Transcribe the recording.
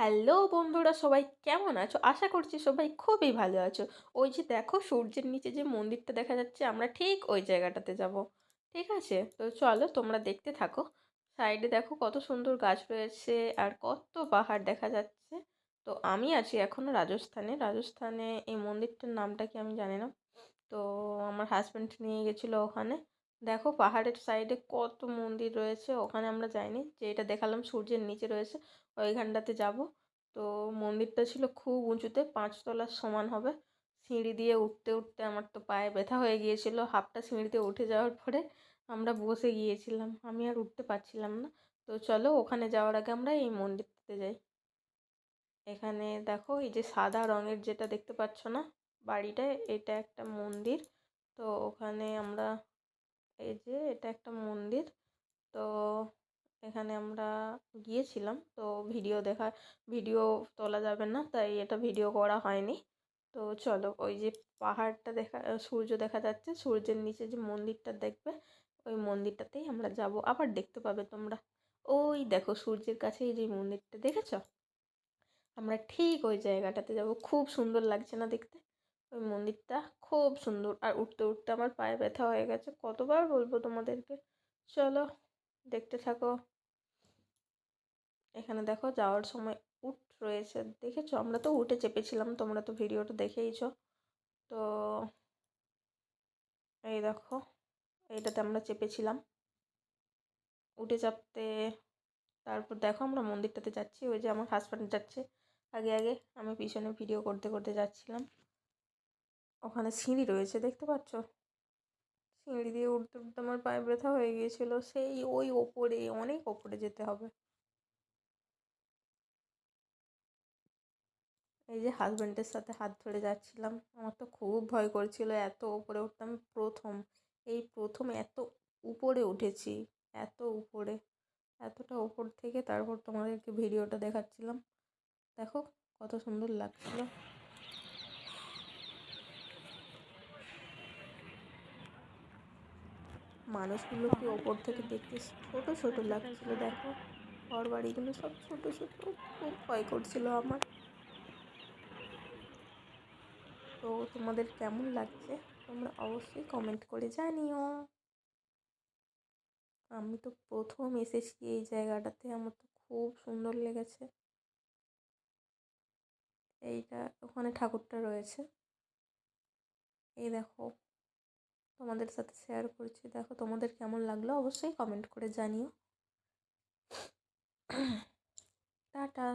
Hello বন্ধুরা, সবাই কেমন আছো? আশা করছি সবাই খুবই ভালো আছো। ওই যে দেখো, সূর্যের নিচে যে মন্দিরটা দেখা যাচ্ছে, আমরা ঠিক ওই জায়গাটাতে যাব। ঠিক আছে, তো চলো তোমরা দেখতে থাকো। সাইডে দেখো কত সুন্দর গাছ রয়েছে আর কত পাহাড় দেখা যাচ্ছে। তো আমি আছি এখনো রাজস্থানে। রাজস্থানে এই মন্দিরটার নামটা কি আমি জানি না। তো আমার হাজব্যান্ড নিয়ে গেছিলো ওখানে। দেখো পাহাড়ের সাইডে কত মন্দির রয়েছে, ওখানে আমরা যাইনি। যে এটা দেখালাম সূর্যের নিচে রয়েছে, ওইখানটাতে যাব। তো মন্দিরটা ছিল খুব উঁচুতে, 5 তলার সমান হবে। সিঁড়ি দিয়ে উঠতে উঠতে আমার তো পায়ে ব্যথা হয়ে গিয়েছিল। হাফটা সিঁড়িতে উঠে যাওয়ার পরে আমরা বসে গিয়েছিলাম, আমি আর উঠতে পারছিলাম না। তো চলো ওখানে যাওয়ার আগে আমরা এই মন্দিরটাতে যাই। এখানে দেখো এই যে সাদা রঙের যেটা দেখতে পাচ্ছ না বাড়িটায়, এটা একটা মন্দির। তো ওখানে আমরা, এই যে এটা একটা মন্দির। তো এখানে আমরা গিয়েছিলাম। তো ভিডিও তোলা যাবে না, তাই এটা ভিডিও করা হয়নি। তো চলো ওই যে পাহাড়টা সূর্য দেখা যাচ্ছে, সূর্যের নিচে যে মন্দিরটা দেখবে, ওই মন্দিরটাতেই আমরা যাব। আবার দেখতে পাবে তোমরা। ওই দেখো সূর্যের কাছে এই যে মন্দিরটা দেখেছো, আমরা ঠিক ওই জায়গাটাতে যাব। খুব সুন্দর লাগছে না দেখতে? ওই মন্দিরটা খুব সুন্দর। আর উঠতে উঠতে আমার পায়ে ব্যথা হয়ে গেছে, কতবার বলবো তোমাদেরকে। চলো দেখতে থাকো। এখানে দেখো যাওয়ার সময় উট রয়েছে, দেখেছো? আমরা তো উঠে চেপেছিলাম, তোমরা তো ভিডিওটা দেখেইছো। তো এই দেখো, এইটাতে আমরা চেপেছিলাম উঠে চাপতে। তারপর দেখো আমরা মন্দিরটাতে যাচ্ছি, ওই যে আমার হাজব্যান্ড যাচ্ছে আগে আগে, আমি পিছনে ভিডিও করতে করতে যাচ্ছিলাম। ওখানে সিঁড়ি রয়েছে, দেখতে পাচ্ছ? সিঁড়ি দিয়ে উঠতে উঠতে আমার পায়ে ব্যথা হয়ে গিয়েছিল, সেই ওই ওপরে, অনেক ওপরে যেতে হবে। এই যে হাজব্যান্ডের সাথে হাত ধরে যাচ্ছিলাম, আমার তো খুব ভয় করছিল এত উপরে উঠতাম। এই প্রথম এত উপরে উঠেছি, এত উপরে। এতটা উপর থেকে তারপর তোমাদেরকে ভিডিওটা দেখাচ্ছিলাম। দেখো কত সুন্দর লাগছিল। মানুষগুলোকে ওপর থেকে দেখতে ছোট ছোট লাগছিল। দেখো ঘর বাড়িগুলো সব ছোট ছোট, খুব ভয় করছিল আমার। তো তোমাদের কেমন লাগছে তোমরা অবশ্যই কমেন্ট করে জানিও। আমি তো প্রথম এসেছি এই জায়গাটাতে, আমার তো খুব সুন্দর লেগেছে। এইটা ওখানে ঠাকুরটা রয়েছে, এই দেখো তোমাদের সাথে শেয়ার করছি। দেখো তোমাদের কেমন লাগলো অবশ্যই কমেন্ট করে জানিও। টাটা।